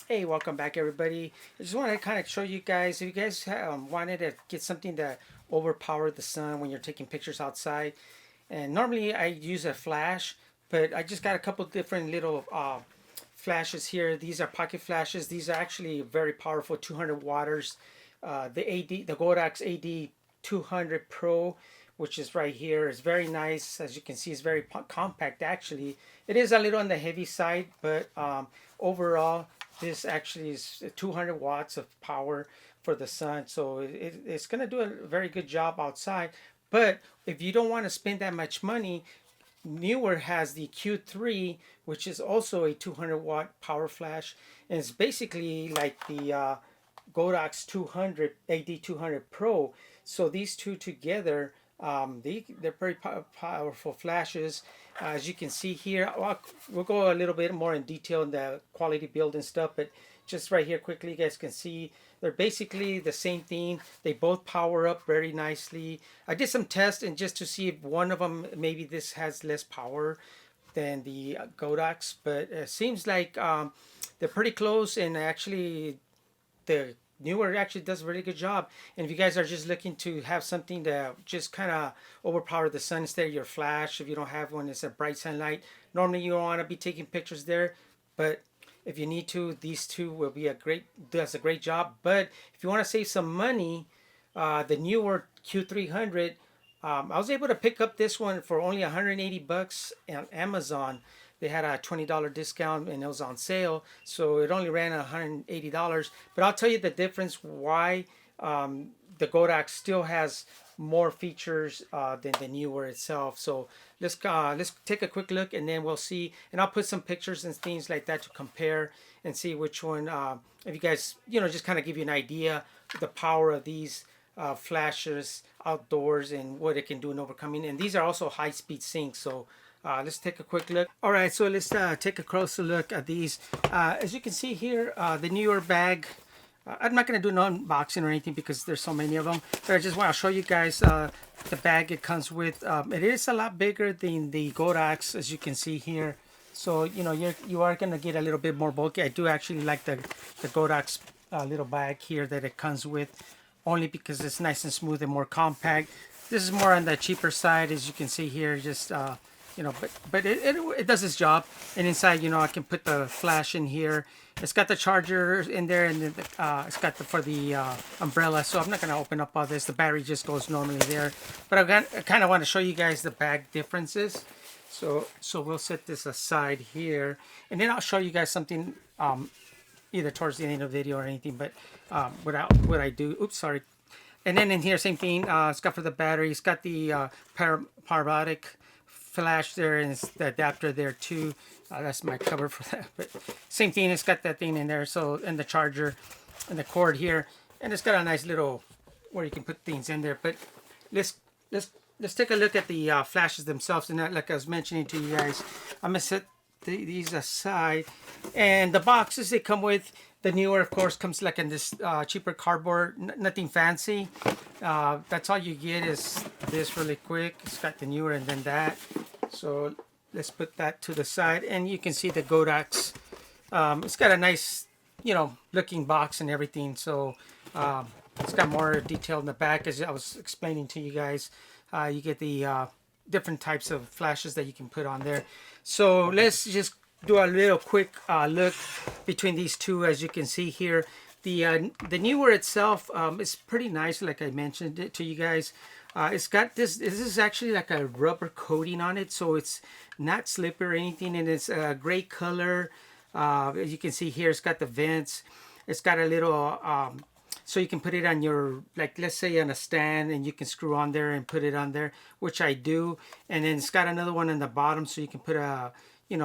Hey, welcome back, everybody. I just want to kind of show you guys if you guys wanted to get something to overpower the sun when you're taking pictures outside. And normally I use a flash, but I just got a couple different little flashes here. These are pocket flashes. These are actually very powerful, 200 watts. The Godox AD 200 Pro, which is right here, is very nice. As you can see, it's very compact. Actually, it is a little on the heavy side, but overall, this actually is 200 watts of power for the sun, so it's going to do a very good job outside. But if you don't want to spend that much money, Neewer has the Q3, which is also a 200 watt power flash, and it's basically like the Godox 200 AD 200 Pro. So these two together, they're very powerful flashes. As you can see here, we'll go a little bit more in detail in the quality build and stuff, but just right here quickly, you guys can see they're basically the same thing. They both power up very nicely. I did some tests and just to see if one of them, maybe this has less power than the Godox, but it seems like they're pretty close, and actually the Neewer actually does a really good job. And if you guys are just looking to have something to just kind of overpower the sun instead of your flash, if you don't have one, it's a bright sunlight. Normally you don't want to be taking pictures there, but if you need to, these two will be does a great job. But if you want to save some money, the Neewer Q300, I was able to pick up this one for only 180 bucks on Amazon. They had a $20 discount and it was on sale, so it only ran $180. But I'll tell you the difference why the Godox still has more features than the Neewer itself. So let's take a quick look and then we'll see. And I'll put some pictures and things like that to compare and see which one. If you guys just kind of give you an idea of the power of these flashes outdoors and what it can do in overcoming. And these are also high-speed syncs. So let's take a quick look. All right, so let's take a closer look at these. As you can see here, the Neewer bag. I'm not going to do an unboxing or anything because there's so many of them. But I just want to show you guys the bag it comes with. It is a lot bigger than the Godox, as you can see here. So you are going to get a little bit more bulky. I do actually like the Godox little bag here that it comes with, only because it's nice and smooth and more compact. This is more on the cheaper side, as you can see here. Just but it does its job. And inside, I can put the flash in here. It's got the charger in there, and then it's got for the umbrella. So I'm not going to open up all this. The battery just goes normally there. But I kind of want to show you guys the bag differences. So we'll set this aside here, and then I'll show you guys something either towards the end of the video or anything. But what I do. Oops, sorry. And then in here, same thing. It's got for the battery. It's got the parabolic flash there, and it's the adapter there too. That's my cover for that. But same thing. It's got that thing in there. So and the charger and the cord here, and it's got a nice little where you can put things in there. But let's take a look at the flashes themselves. And like I was mentioning to you guys, I'm gonna set these aside. And the boxes they come with, the Neewer, of course, comes like in this cheaper cardboard, nothing fancy. That's all you get is this really quick. It's got the Neewer and then that. So let's put that to the side. And you can see the Godox. It's got a nice, looking box and everything. So it's got more detail in the back, as I was explaining to you guys. You get the different types of flashes that you can put on there. So let's just do a little quick look between these two. As you can see here, the Neewer itself is pretty nice, like I mentioned it to you guys. It's got this is actually like a rubber coating on it, so it's not slippery or anything, and it's a gray color. As you can see here, it's got the vents. It's got a little so you can put it on your, like, let's say on a stand, and you can screw on there and put it on there, which I do. And then it's got another one on the bottom, so you can put a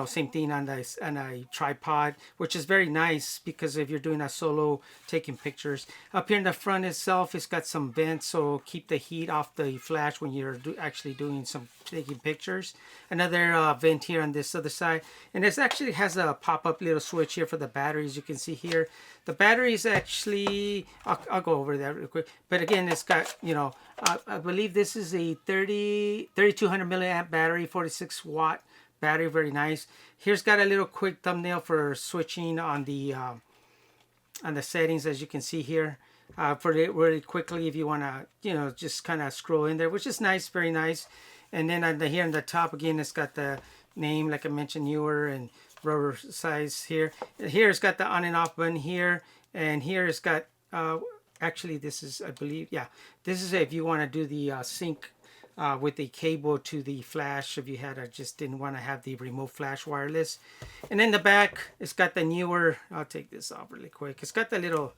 same thing on a tripod, which is very nice because if you're doing a solo taking pictures. Up here in the front itself, it's got some vents, so keep the heat off the flash when you're actually doing some taking pictures. Another vent here on this other side, and this actually has a pop-up little switch here for the batteries. You can see here the batteries actually, I'll go over that real quick, but again, it's got, I believe this is a 3200 milliamp battery, 46 watt battery. Very nice. Here's got a little quick thumbnail for switching on the on the settings, as you can see here. For it really quickly, if you want to, just kind of scroll in there, which is nice, very nice. And then here on the top again, it's got the name, like I mentioned, newer and rotor size here. Here it's got the on and off button here, and here it's got actually this is, I believe, yeah, this is if you want to do the sync with the cable to the flash, if you just didn't want to have the remote flash wireless. And in the back, it's got the newer. I'll take this off really quick. It's got the little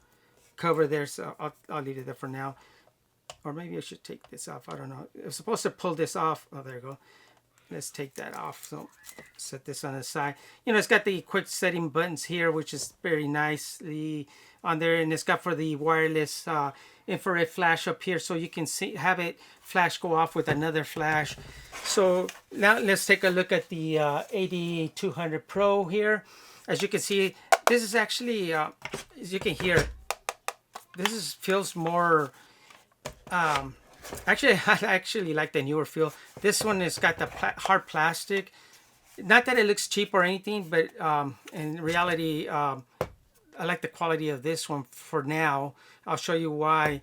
cover there, so I'll leave it there for now. Or maybe I should take this off. I don't know. I was supposed to pull this off. Oh, there you go. Let's take that off. So set this on the side. It's got the quick setting buttons here, which is very nicely on there, and it's got for the wireless infrared flash up here, so you can have it flash go off with another flash. So now let's take a look at the AD200 Pro here. As you can see, this is actually, as you can hear, this feels more. Actually, I actually like the newer feel. This one has got the hard plastic. Not that it looks cheap or anything, but in reality, I like the quality of this one for now. I'll show you why.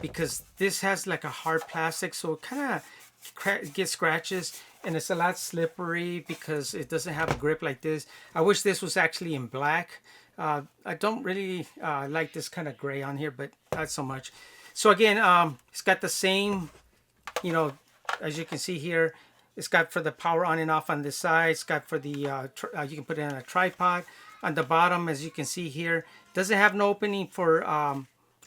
Because this has like a hard plastic, so it kind of gets scratches, and it's a lot slippery because it doesn't have a grip like this. I wish this was actually in black. I don't really like this kind of gray on here, but not so much. So again, it's got the same, as you can see here, it's got for the power on and off on this side. It's got for the, you can put it on a tripod. On the bottom, as you can see here, doesn't have no opening for,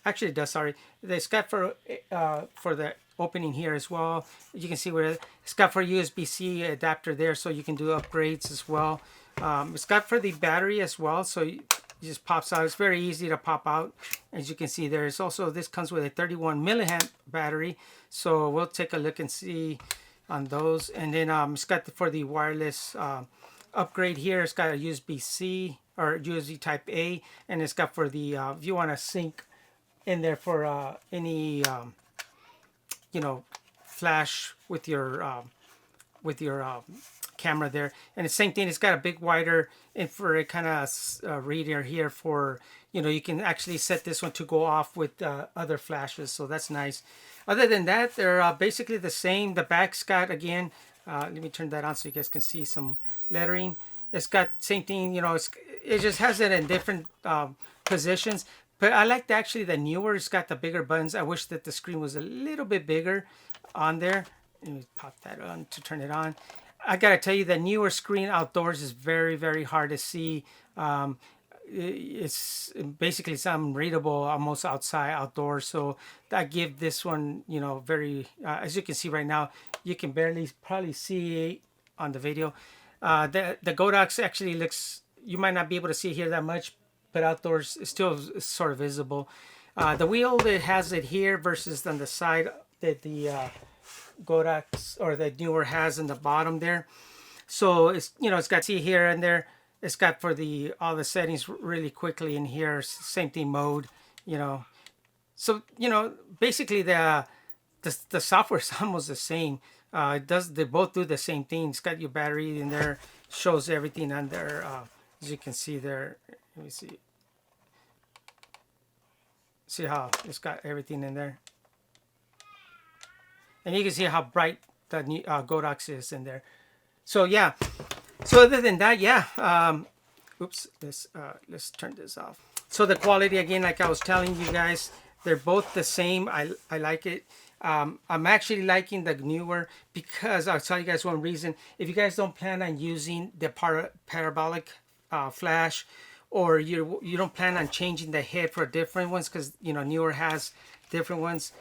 actually it does, sorry. It's got for the opening here as well. You can see where it's got for USB-C adapter there, so you can do upgrades as well. It's got for the battery as well, so it just pops out. It's very easy to pop out, as you can see there. It's also, this comes with a 31 milliamp battery, so we'll take a look and see on those. And then it's got for the wireless upgrade here. It's got a USB-C or USB Type A, and it's got for the if you want to sync in there for any flash with your camera there. And the same thing, it's got a big wider infrared kind of reader here for, you can actually set this one to go off with other flashes, so that's nice. Other than that, they're basically the same. The back's got, again, let me turn that on so you guys can see some lettering. It's got same thing, it just has it in different positions. But I like actually the newer. It's got the bigger buttons. I wish that the screen was a little bit bigger on there. Let me pop that on to turn it on. I gotta tell you, the newer screen outdoors is very, very hard to see. It's basically some readable almost outdoors. So I give this one, very, as you can see right now, you can barely probably see on the video. The Godox actually looks, you might not be able to see here that much, but outdoors it's still sort of visible. The wheel that has it here versus on the side that the Godox or the newer has in the bottom there. So it's, it's got, see here and there, it's got for the all the settings really quickly in here, same thing mode, So, basically the software is almost the same. They both do the same thing. It's got your battery in there, shows everything on there. As you can see there, let me see. See how it's got everything in there. And you can see how bright the Godox is in there. So yeah. So other than that, yeah. Oops. Let's turn this off. So the quality, again, like I was telling you guys, they're both the same. I like it. I'm actually liking the newer because I'll tell you guys one reason. If you guys don't plan on using the parabolic flash, or you don't plan on changing the head for different ones, because newer has different ones.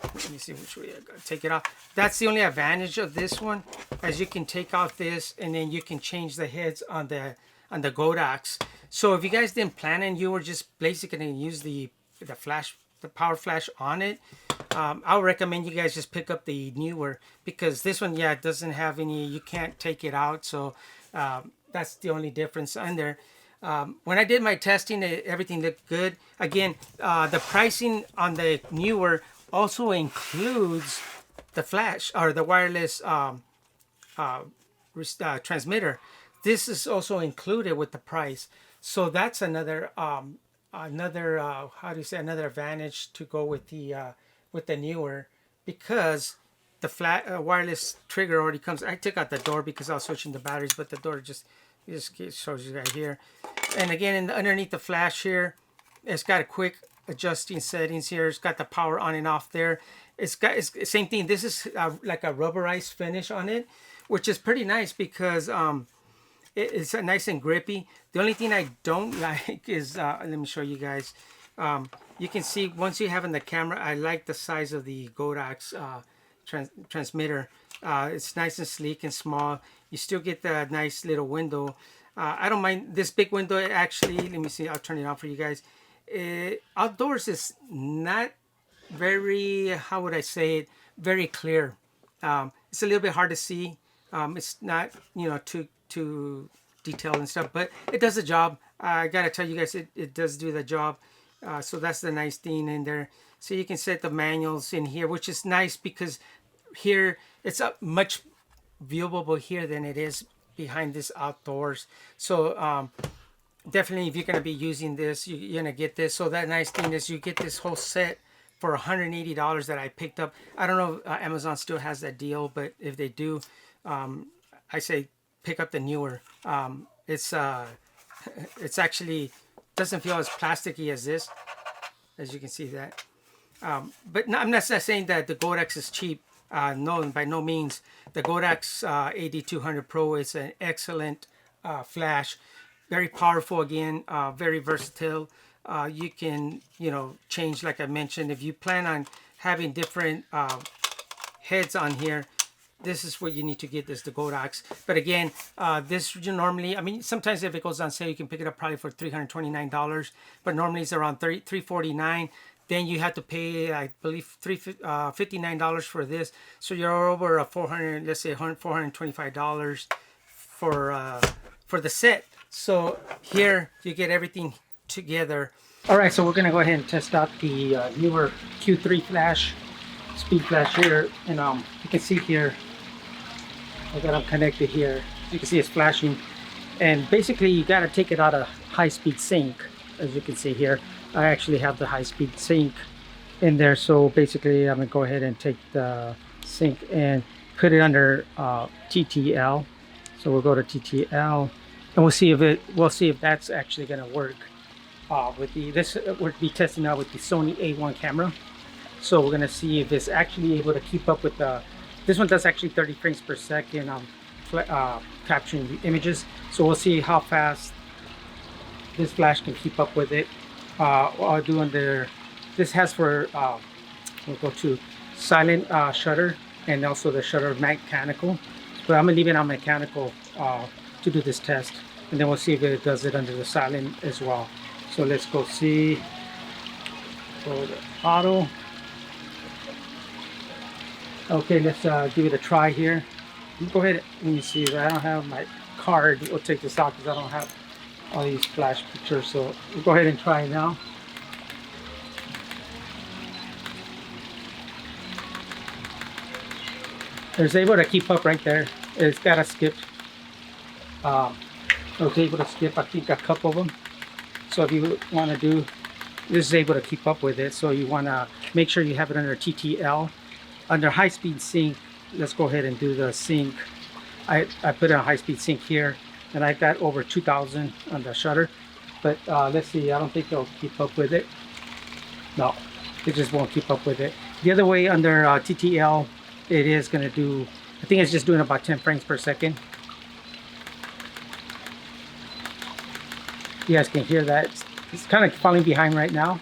Let me see which way I gotta take it off. That's the only advantage of this one, as you can take off this and then you can change the heads on the Godox. So if you guys didn't plan and you were just basically gonna use the power flash on it, I would recommend you guys just pick up the newer, because this one, yeah, it doesn't have any, you can't take it out. So that's the only difference on there. When I did my testing, everything looked good. Again, the pricing on the newer also includes the flash or the wireless transmitter. This is also included with the price. So that's another another how do you say, another advantage to go with the newer, because the flat wireless trigger already comes. I took out the door because I was switching the batteries, but the door just shows you right here. And again, underneath the flash here, it's got a quick adjusting settings here. It's got the power on and off there. It's same thing. This is like a rubberized finish on it, which is pretty nice because it's nice and grippy. The only thing I don't like is let me show you guys. You can see once you have in the camera, I like the size of the Godox transmitter. It's nice and sleek and small. You still get the nice little window. I don't mind this big window. Actually, let me see. I'll turn it on for you guys. Outdoors is not very, how would I say it, very clear. It's a little bit hard to see. It's not, too detailed and stuff, but it does the job. I gotta tell you guys, it does do the job. So that's the nice thing in there. So you can set the manuals in here, which is nice because here it's much viewable here than it is behind this outdoors. So definitely, if you're going to be using this, you're going to get this. So that nice thing is you get this whole set for $180 that I picked up. I don't know if Amazon still has that deal, but if they do, I say pick up the newer. It's actually doesn't feel as plasticky as this, as you can see that. But no, I'm not saying that the Godox is cheap. No, by no means. The Godox AD200 Pro is an excellent flash. Very powerful again, very versatile. You can, change, like I mentioned, if you plan on having different heads on here, this is what you need to get, the Godox. But again, this normally, I mean, sometimes if it goes on sale, you can pick it up probably for $329, but normally it's around $349. Then you have to pay, I believe, $59 for this. So you're over a $425 for the set. So here you get everything together. All right, so we're gonna go ahead and test out the newer Q3 flash, speed flash here, and you can see here I got them connected here. You can see it's flashing, and basically you got to take it out of high-speed sync. As you can see here, I actually have the high-speed sync in there. So basically, I'm gonna go ahead and take the sync and put it under TTL. So we'll go to TTL. And we'll see if that's actually going to work with we'll be testing out with the Sony A1 camera. So we're going to see if it's actually able to keep up with this one does actually 30 frames per second capturing the images. So we'll see how fast this flash can keep up with it. I'll do under, this has for, we'll go to silent shutter and also the shutter mechanical. But I'm going to leave it on mechanical to do this test, and then we'll see if it does it under the silent as well. So let's go see. Go to auto. Okay, let's give it a try here. Go ahead. Let me see. I don't have my card. We'll take this out because I don't have all these flash pictures. So we'll go ahead and try it now. It's able to keep up right there. It's got to skip. I was able to skip, I think, a couple of them. So if you want to do, this is able to keep up with it. So you want to make sure you have it under TTL. Under high-speed sync, let's go ahead and do the sync. I put it on high-speed sync here, and I got over 2,000 on the shutter. But let's see, I don't think it'll keep up with it. No, it just won't keep up with it. The other way, under TTL, it is going to do, I think it's just doing about 10 frames per second. You guys can hear that. It's kind of falling behind right now,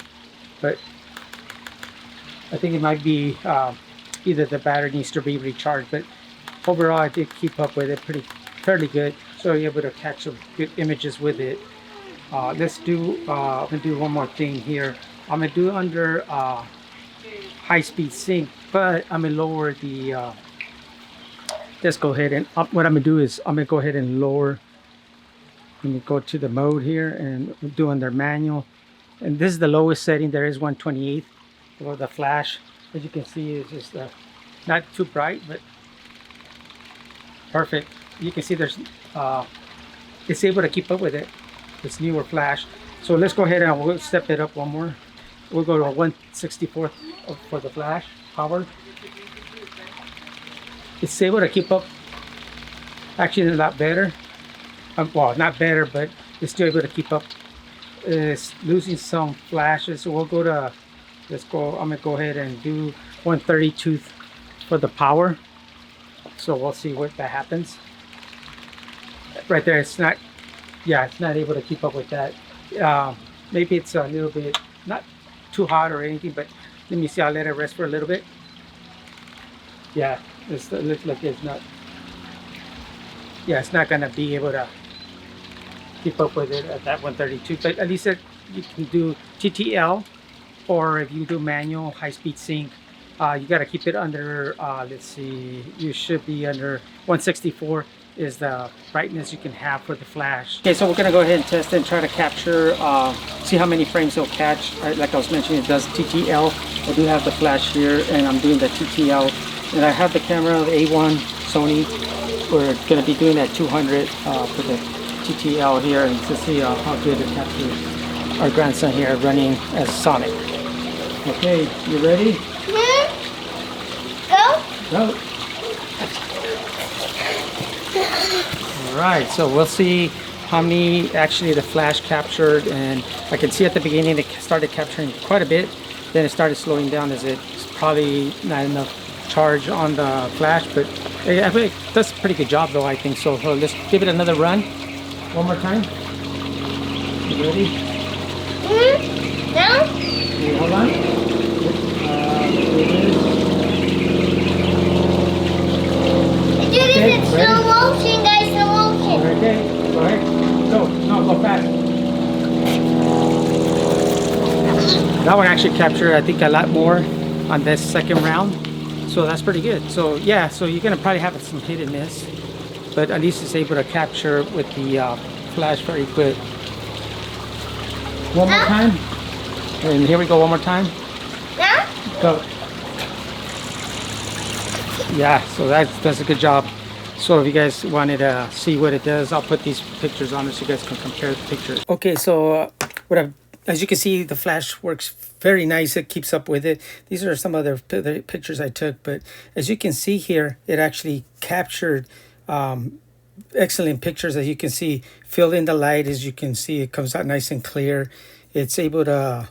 but I think it might be either the battery needs to be recharged, but overall I did keep up with it fairly good. So you're able to catch some good images with it. Let's do, I'm gonna do one more thing here. I'm gonna do it under high-speed sync, but I'm gonna lower the, let's go ahead and, what I'm gonna do is I'm gonna go ahead and lower. Let me go to the mode here and do under manual. And this is the lowest setting. There is 128 for the flash. As you can see, it's just not too bright, but perfect. You can see there's, it's able to keep up with it. This newer flash. So let's go ahead and we'll step it up one more. We'll go to a 1/64th for the flash power. It's able to keep up actually a lot better. Well, not better, but it's still able to keep up. It's losing some flashes. So we'll go to, let's go, I'm gonna go ahead and do 1/32 for the power. So we'll see what that happens. Right there, it's not, yeah, it's not able to keep up with that. Maybe it's a little bit, not too hot or anything, but let me see, I'll let it rest for a little bit. Yeah, it looks like it's not, yeah, it's not gonna be able to keep up with it at that 1/32, but at least you can do TTL, or if you do manual high-speed sync, you got to keep it under, let's see, you should be under 1/64 is the brightness you can have for the flash. Okay, so we're gonna go ahead and test it and try to capture, see how many frames it'll catch. Like I was mentioning, it does TTL. I do have the flash here, and I'm doing the TTL, and I have the camera, the A1 Sony. We're gonna be doing that 200 for the TTL here, and to see how good it captures our grandson here running as Sonic. Okay, you ready? Go. All right, so we'll see how many actually the flash captured, and I can see at the beginning it started capturing quite a bit, then it started slowing down as it's probably not enough charge on the flash, but I think it does a pretty good job though, I think so. So let's give it another run. One more time. You ready? No? Okay, hold on. Do this in slow motion, guys, slow motion. Okay, go ahead. Go. No, go fast. That one actually captured, I think, a lot more on this second round. So that's pretty good. So yeah, so you're gonna probably have some hit and miss, but at least it's able to capture with the flash very good. One more time. And here we go, one more time. Yeah? Go. Yeah, so that's a good job. So if you guys wanted to see what it does, I'll put these pictures on it so you guys can compare the pictures. Okay, so as you can see, the flash works very nice. It keeps up with it. These are some of the pictures I took, but as you can see here, it actually captured excellent pictures. As you can see, filled in the light. As you can see, it comes out nice and clear. It's able to,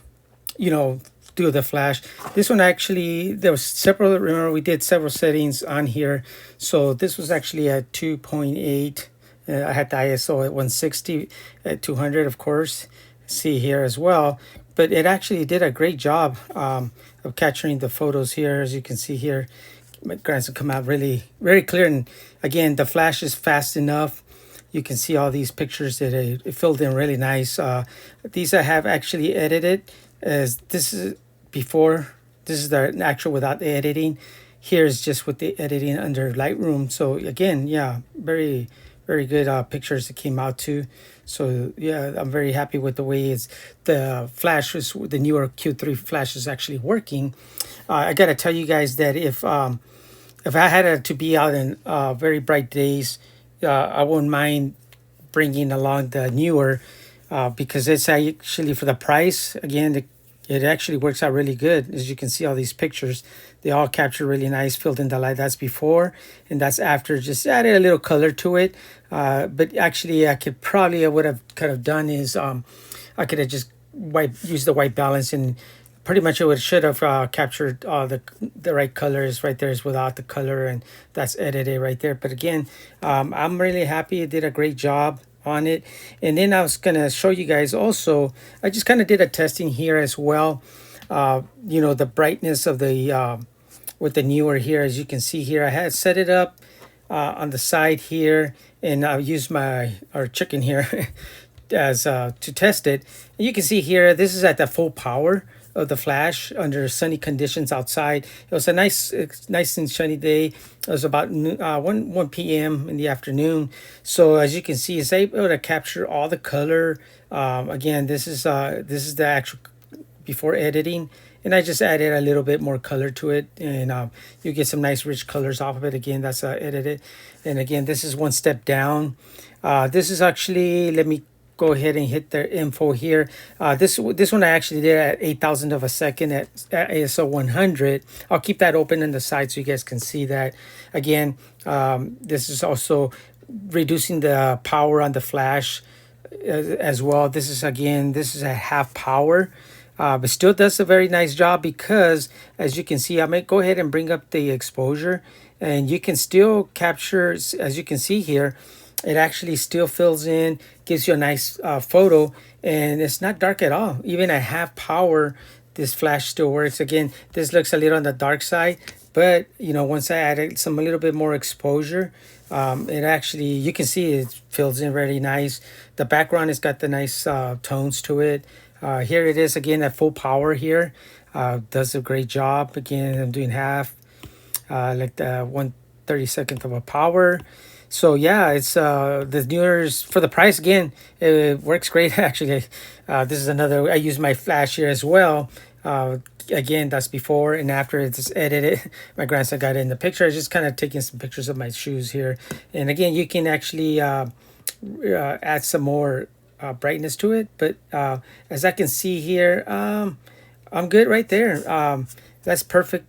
do the flash. This one actually, there was several, remember we did several settings on here. So this was actually at 2.8. I had the ISO at 160, at 200, of course. See here as well. But it actually did a great job of capturing the photos here. As you can see here, my grandson come out really, very clear. And again, the flash is fast enough. You can see all these pictures that it filled in really nice. These I have actually edited. As this is before, this is the actual without the editing. Here's just with the editing under Lightroom. So again, yeah, very, very good pictures that came out too. So yeah, I'm very happy with the way the flash is, the newer Q3 flash is actually working. I gotta tell you guys that if I had to be out in very bright days, I wouldn't mind bringing along the newer because it's actually, for the price, again, it actually works out really good. As you can see, all these pictures, they all capture really nice, filled in the light. That's before, and that's after. Just added a little color to it. But actually, I would have kind of done is I could have just used the white balance, and pretty much it should have captured all the right colors right there is without the color, and that's edited right there. But again, I'm really happy. It did a great job on it. And then I was gonna show you guys also, I just kind of did a testing here as well. The brightness of the with the newer here. As you can see here, I had set it up on the side here, and I'll use our chicken here as to test it. And you can see here, this is at the full power of the flash under sunny conditions outside. It was a nice and sunny day. It was about 1 p.m. in the afternoon. So as you can see, it's able to capture all the color. Again, this is the actual before editing, and I just added a little bit more color to it, and you get some nice rich colors off of it. Again, that's edited. And again, this is one step down. This is actually, let me go ahead and hit the info here. This one I actually did at 8,000 of a second at ISO 100. I'll keep that open in the side so you guys can see that. Again, this is also reducing the power on the flash as well. This is at half power. But still does a very nice job because, as you can see, I may go ahead and bring up the exposure, and you can still capture, as you can see here, it actually still fills in, gives you a nice photo, and it's not dark at all. Even at half power, this flash still works. Again, this looks a little on the dark side, but you know, once I added a little bit more exposure, it actually, you can see it fills in very nice. The background has got the nice tones to it. Here it is again at full power here. Does a great job. Again, I'm doing half, like the 1/32 of a power. So yeah, it's the newer for the price. Again, it works great actually. This is another, I use my flash here as well. Again, that's before and after it's edited. My grandson got in the picture. I was just kind of taking some pictures of my shoes here. And again, you can actually add some more brightness to it, but as I can see here, I'm good right there. That's perfect.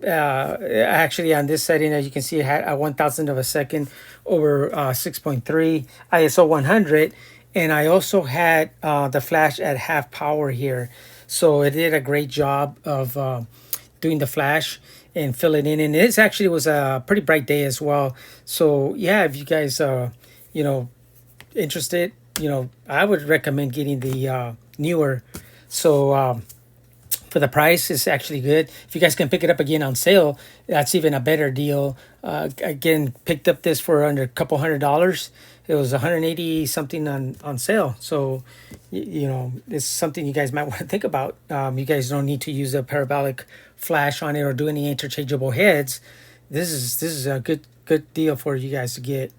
Actually on this setting, as you can see, it had a 1,000 of a second over 6.3 ISO 100, and I also had the flash at half power here, so it did a great job of doing the flash and filling in. And this actually was a pretty bright day as well. So yeah, if you guys you know, interested, you know, I would recommend getting the newer. So for the price, it's actually good. If you guys can pick it up again on sale, that's even a better deal. Again, picked up this for under a couple $100. It was 180 something on sale. So you know, it's something you guys might want to think about. You guys don't need to use a parabolic flash on it or do any interchangeable heads. This is a good deal for you guys to get.